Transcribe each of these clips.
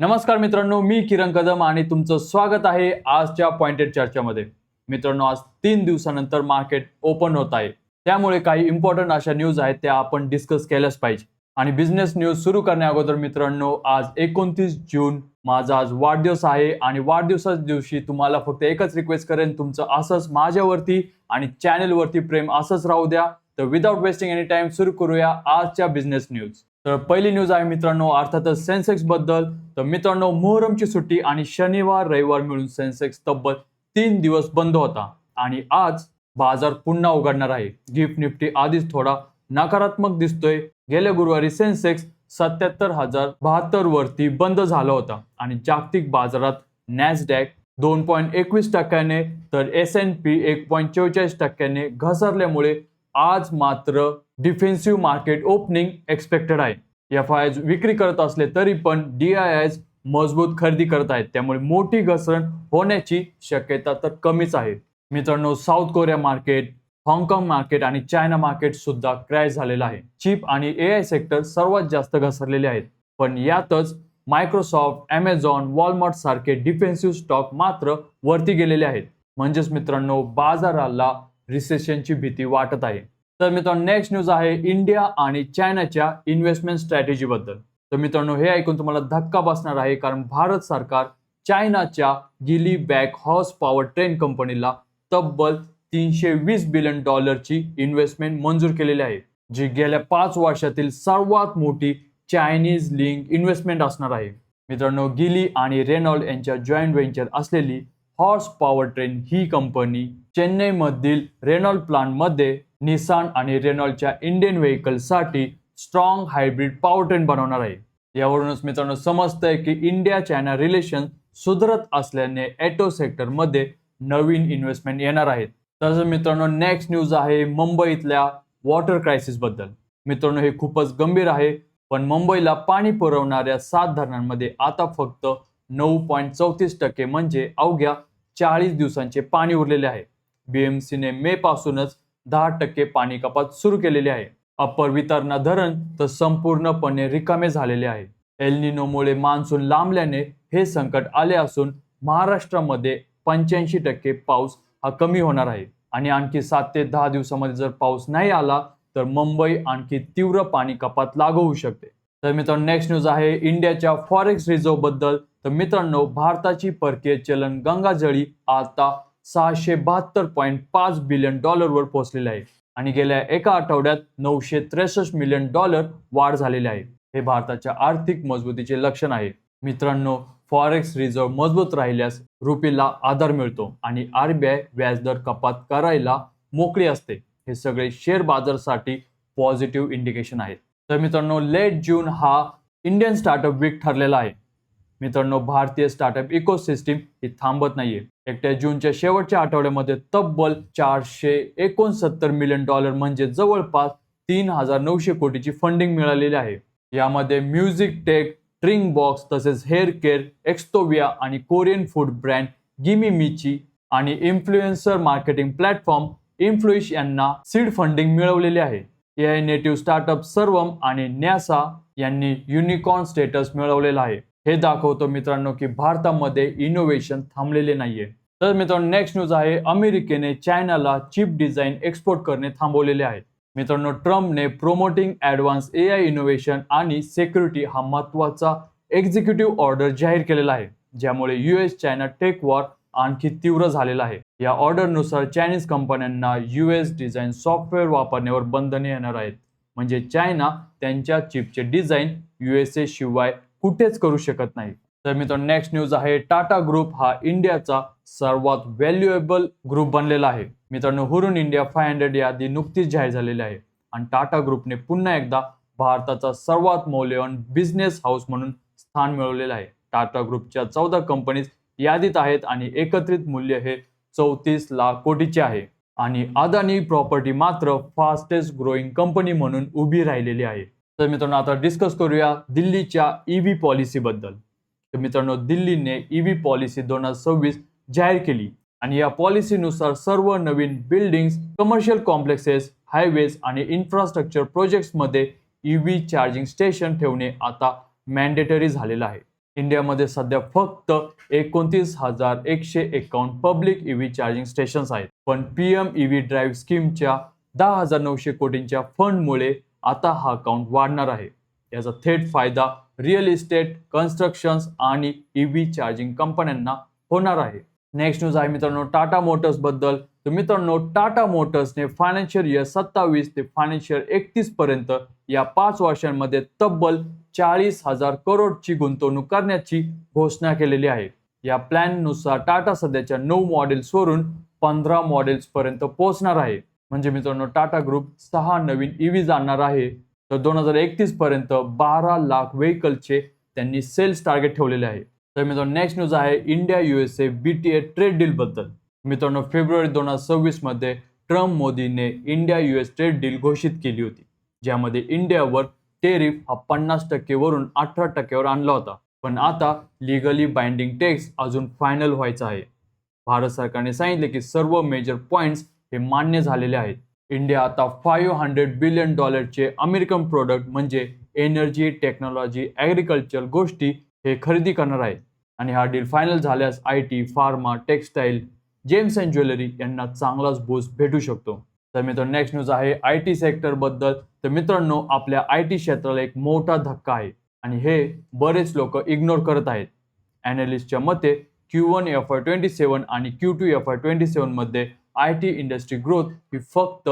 नमस्कार मित्रांनो, मी किरण कदम आणि तुमचं स्वागत आहे आजच्या पॉइंटेड चर्चेमध्ये. मित्रांनो, आज 3 दिवसानंतर मार्केट ओपन होत आहे. त्यामुळे काही इम्पॉर्टंट अशा न्यूज आहेत त्या आपण डिस्कस केल्याच पाहिजे. आणि बिझनेस न्यूज सुरू करण्या अगोदर मित्रांनो, आज 29 जून माझा आज वाढदिवस आहे आणि वाढदिवसाच्या दिवशी तुम्हाला फक्त एकच रिक्वेस्ट करेन, तुमचं असंच माझ्यावरती आणि चॅनलवरती प्रेम असंच राहू द्या. तर विदाउट वेस्टिंग एनी टाइम सुरू करूया आजच्या बिझनेस न्यूज. तर पहिली न्यूज आहे मित्रांनो, अर्थातच सेन्सेक्स बद्दल. तर मित्रांनो, मोहरमची सुट्टी आणि शनिवार रविवार मिळून सेन्सेक्स तब्बल 3 दिवस बंद होता आणि आज बाजार पुन्हा उघडणार आहे. गिफ्ट निफ्टी आधीच थोडा नकारात्मक दिसतोय. गेल्या गुरुवारी सेन्सेक्स 77,072 वरती बंद झाला होता आणि जागतिक बाजारात नॅसडॅक 2.21% तर S&P 1.44% घसरल्यामुळे आज मात्र डिफेन्सिव्ह मार्केट ओपनिंग एक्सपेक्टेड आहे. FIs विक्री करत असले तरी पण DIIs मजबूत खरेदी करत आहेत, त्यामुळे मोठी घसरण होण्याची शक्यता तर कमीच आहे. मित्रांनो, साऊथ कोरिया मार्केट, हाँगकाँग मार्केट आणि चायना मार्केट सुद्धा क्रॅश झालेलं आहे. चिप आणि AI सेक्टर सर्वात जास्त घसरलेले आहेत, पण यातच मायक्रोसॉफ्ट, Amazon, वॉलमार्ट सारखे डिफेन्सिव्ह स्टॉक मात्र वरती गेलेले आहेत. म्हणजेच मित्रांनो, बाजाराला रिसेशनची भीती वाटत आहे. तर मित्रांनो, नेक्स्ट न्यूज आहे इंडिया आणि चायनाच्या इन्व्हेस्टमेंट स्ट्रॅटेजी बद्दल. तर मित्रांनो, हे ऐकून तुम्हाला धक्का बसणार आहे, कारण भारत सरकार चायनाच्या गिली बॅक हॉर्स पॉवर ट्रेन कंपनीला तब्बल $320 बिलियन इन्व्हेस्टमेंट मंजूर केलेली आहे, जी गेल्या 5 वर्षातील सर्वात मोठी चायनीज लिंक इन्व्हेस्टमेंट असणार आहे. मित्रांनो, गिली आणि रेनॉल्ड यांच्या जॉईंट व्हेंचर असलेली हॉर्स पॉवर ट्रेन ही कंपनी चेन्नईमधील रेनॉल्ड प्लांटमध्ये निसान आणि रेनॉल्डच्या इंडियन व्हेकलसाठी स्ट्रॉंग हायब्रिड पॉवर ट्रेन बनवणार आहे. यावरूनच मित्रांनो समजतंय की इंडिया चायना रिलेशन सुधारत असल्याने ऑटो सेक्टरमध्ये नवीन इन्व्हेस्टमेंट येणार आहेत. तसंच मित्रांनो, नेक्स्ट न्यूज आहे मुंबईतल्या वॉटर क्रायसिस बद्दल. मित्रांनो, हे खूपच गंभीर आहे, पण मुंबईला पाणी पुरवणाऱ्या 7 धरणांमध्ये आता फक्त 9.34% म्हणजे अवघ्या 40 दिवसांचे पाणी उरलेले आहे. BMCने मे पासूनच 10% पाणी कपात सुरू केलेली आहे. अप्पर वितरणा धरण तर संपूर्णपणे रिकामे झालेले आहे. एल निनोमुळे मान्सून लांबल्याने हे संकट आले असून महाराष्ट्रामध्ये 85% पाऊस हा कमी होणार आहे आणि आणखी 7 ते 10 दिवसामध्ये जर पाऊस नाही आला तर मुंबई आणखी तीव्र पाणी कपात लागू होऊ शकते. तर मित्रांनो, नेक्स्ट न्यूज आहे इंडियाच्या फॉरेक्स रिझर्व्ह बद्दल. तर मित्रांनो, भारताची परकीय चलन गंगाजळी आता $672.5 बिलियन वर पोहोचलेले आहे आणि गेल्या एका आठवड्यात $963 मिलियन वाढ झालेली आहे. हे भारताच्या आर्थिक मजबूतीचे लक्षण आहे. मित्रांनो, फॉरेक्स रिझर्व्ह मजबूत राहिल्यास रुपीला आधार मिळतो आणि RBI व्याजदर कपात करायला मोकळी असते. हे सगळे शेअर बाजारासाठी पॉझिटिव्ह इंडिकेशन आहेत. तर मित्रांनो, लेट जून हा इंडियन स्टार्टअप वीक ठरलेला आहे. मित्रांनो, भारतीय स्टार्टअप इकोसिस्टीम ही थांबत नाहीये. एकट्या जूनच्या शेवटच्या आठवड्यामध्ये तब्बल $469 मिलियन म्हणजे जवळपास 3,900 कोटीची फंडिंग मिळालेली आहे. यामध्ये म्युझिक टेक, ड्रिंक बॉक्स तसेच हेअर केअर, एक्स्टोविया आणि कोरियन फूड ब्रँड गिमी मिची आणि इन्फ्लुएन्सर मार्केटिंग प्लॅटफॉर्म इन्फ्लुइश यांना सीड फंडिंग मिळवलेले आहे. AI नेटिव्ह स्टार्टअप सर्वम आणि न्यासा यांनी युनिकॉर्न स्टेटस मिळवलेला आहे. हे दाखवतो मित्रांनो की भारतामध्ये इनोव्हेशन थांबलेले नाहीये. तर मित्रांनो, नेक्स्ट न्यूज आहे अमेरिकेने चायनाला चिप डिझाईन एक्सपोर्ट करणे थांबवलेले आहे. मित्रांनो, ट्रम्पने प्रोमोटिंग ॲडव्हान्स AI इनोव्हेशन आणि सिक्युरिटी हा महत्त्वाचा एक्झिक्युटिव्ह ऑर्डर जाहीर केलेला आहे, ज्यामुळे US चायना टेक वॉर आणखी तीव्र झालेला आहे. या ऑर्डरनुसार चायनीज कंपन्यांना US डिझाईन सॉफ्टवेअर वापरण्यावर बंधने येणार आहेत. म्हणजे चायना त्यांच्या चिपचे डिझाईन USA शिवाय कुठेच करू शकत नाही. तर मित्रांनो, नेक्स्ट न्यूज आहे टाटा ग्रुप हा इंडियाचा सर्वात व्हॅल्युएबल ग्रुप बनलेला आहे. मित्रांनो, हुरून इंडिया 500 यादी नुकतीच जाहीर झालेली आहे आणि टाटा ग्रुपने पुन्हा एकदा भारताचा सर्वात मौल्यवान बिझनेस हाऊस म्हणून स्थान मिळवलेलं आहे. टाटा ग्रुपच्या 14 कंपनीज यादीत आहेत आणि एकत्रित मूल्य हे 34 लाख कोटीचे आहे आणि अदानी प्रॉपर्टी मात्र फास्टेस्ट ग्रोईंग कंपनी म्हणून उभी राहिलेली आहे. तर मित्रांनो, आता डिस्कस करूया दिल्लीच्या EV पॉलिसी बद्दल. तर मित्रांनो, दिल्लीने EV पॉलिसी 2026 जाहीर केली आणि या पॉलिसीनुसार सर्व नवीन बिल्डिंग्स, कमर्शियल कॉम्प्लेक्सेस, हायवेज आणि इन्फ्रास्ट्रक्चर प्रोजेक्ट्समध्ये EV चार्जिंग स्टेशन ठेवणे आता मॅन्डेटरी झालेलं आहे. इंडियामध्ये सध्या फक्त 29,151 पब्लिक ईव्ही चार्जिंग स्टेशन्स आहेत. पण PM EV ड्राईव्ह स्कीमच्या 10,900 कोटींच्या फंडमुळे आता हा काउंट वाढणार आहे. याचा थेट फायदा रिअल इस्टेट, कन्स्ट्रक्शन्स आणि EV चार्जिंग कंपन्यांना होणार आहे. नेक्स्ट न्यूज आहे मित्रांनो टाटा मोटर्स बद्दल. तर मित्रांनो टाटा मोटर्सने फायनान्शियल इयर 27 ते फायनान्शियल 31 पर्यंत या 5 वर्षांमध्ये तब्बल 40,000 करोडची गुंतवणूक करण्याची घोषणा केलेली आहे. या प्लॅन नुसार टाटा सध्याच्या 9 मॉडेल्सवरून 15 मॉडेल्स पर्यंत पोहोचणार आहे. म्हणजे मित्रांनो टाटा ग्रुप 6 नवीन EVs आणणार आहे. तर 2031 पर्यंत 12 लाख व्हेकलचे त्यांनी सेल्स टार्गेट ठेवलेले आहे. तर मित्रांनो नेक्स्ट न्यूज आहे India USA BTA trade deal बद्दल. मित्रांनो फेब्रुवारी 2026 मध्ये ट्रम्प मोदीने इंडिया US ट्रेड डील घोषित केली होती, ज्यामध्ये इंडियावर टेरिफ हा 50% वरून 18% आणला होता. पण आता लिगली बाइंडिंग टेक्स्ट अजून फायनल व्हायचा आहे. भारत सरकारने सांगितले की सर्व मेजर पॉइंट्स हे मान्य झालेले आहेत. इंडिया आता $500 बिलियन चे अमेरिकन प्रोडक्ट म्हणजे एनर्जी, टेक्नॉलॉजी, ॲग्रिकल्चर गोष्टी हे खरेदी करणार आहे. आणि हा डील फायनल झाल्यास IT, pharma, textile, gems and jewellery यांना चांगलाच बूस्ट भेटू शकतो. तर मित्रांनो नेक्स्ट न्यूज आहे IT सेक्टर बद्दल. तर मित्रांनो आपल्या IT क्षेत्राला एक मोठा धक्का आहे आणि हे बरेच लोक इग्नोर करत आहेत. अॅनालिस्टच्या मते Q1 FY27 आणि Q2 FY27 मध्ये IT इंडस्ट्री ग्रोथ ही फक्त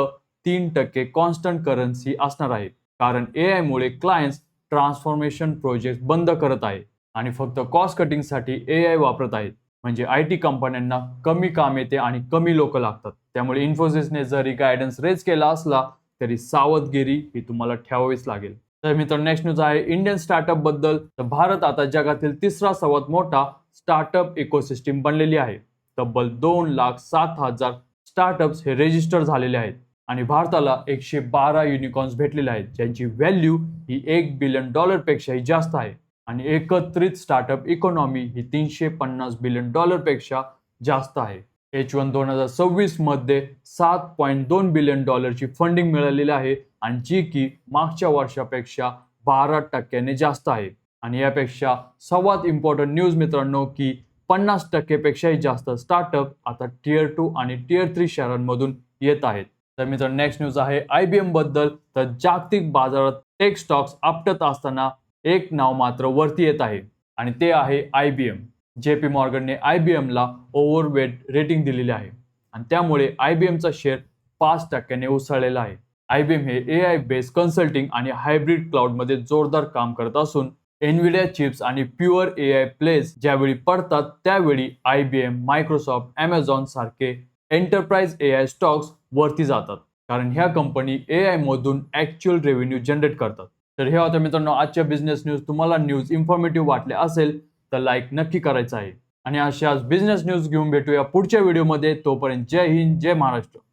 3% कॉन्स्टंट करन्सी असणार आहे. कारण AI मुळे क्लायंट्स ट्रान्सफॉर्मेशन प्रोजेक्ट बंद करत आहेत आणि फक्त कॉस्ट कटिंगसाठी AI वापरत आहेत. म्हणजे IT कंपन्यांना कमी काम येते आणि कमी लोक लागतात. त्यामुळे इन्फोसिसने जरी गायडन्स रेज केला असला तरी सावधगिरी ही तुम्हाला ठेवावीच लागेल. तर मित्रांनो नेक्स्ट न्यूज आहे इंडियन स्टार्टअप बद्दल. तर भारत आता जगातील तिसरा सर्वात मोठा स्टार्टअप इकोसिस्टीम बनलेली आहे. तब्बल 2,07,000 स्टार्टअप्स हे रजिस्टर झालेले आहेत आणि भारताला 112 युनिकॉर्न्स भेटलेले आहेत, ज्यांची व्हॅल्यू ही $1 बिलियन पेक्षाही जास्त आहे. आणि एकत्रित स्टार्टअप इकॉनॉमी ही $350 बिलियन पेक्षा जास्त आहे. H1 2026 मध्ये $7.2 बिलियन ची फंडिंग मिळालेली आहे आणि जी की मागच्या वर्षापेक्षा 12% जास्त आहे. आणि यापेक्षा सर्वात इम्पॉर्टंट न्यूज मित्रांनो की 50% पेक्षाही जास्त स्टार्टअप आता Tier 2 आणि Tier 3 शहरांमधून येत आहेत. तर मित्रांनो नेक्स्ट न्यूज आहे IBM बद्दल. तर जागतिक बाजारात टेक स्टॉक्स आपटत असताना एक नाव मात्र वरती येत आहे आणि ते आहे IBM. JP मॉर्गनने IBM ला ओव्हरवेट रेटिंग दिलेली आहे आणि त्यामुळे IBMचा शेअर 5% उसळलेला आहे. IBM हे AI बेस्ड कन्सल्टिंग आणि हायब्रिड क्लाउडमध्ये जोरदार काम करत असून Nvidia चिप्स आणि प्युअर AI प्लेस ज्यावेळी पडतात त्यावेळी IBM, मायक्रोसॉफ्ट, Amazon सारखे एंटरप्राइज AI स्टॉक्स वरती जातात, कारण ह्या कंपनी AI मधून ॲक्च्युअल रेव्हेन्यू जनरेट करतात. तर हे होतं मित्रांनो आजच्या बिझनेस न्यूज. तुम्हाला न्यूज इन्फॉर्मेटिव्ह वाटले असेल तर लाईक नक्की करायचं आहे आणि अशाच बिझनेस न्यूज घेऊन भेटूया पुढच्या व्हिडिओमध्ये. तोपर्यंत जय हिंद, जय महाराष्ट्र.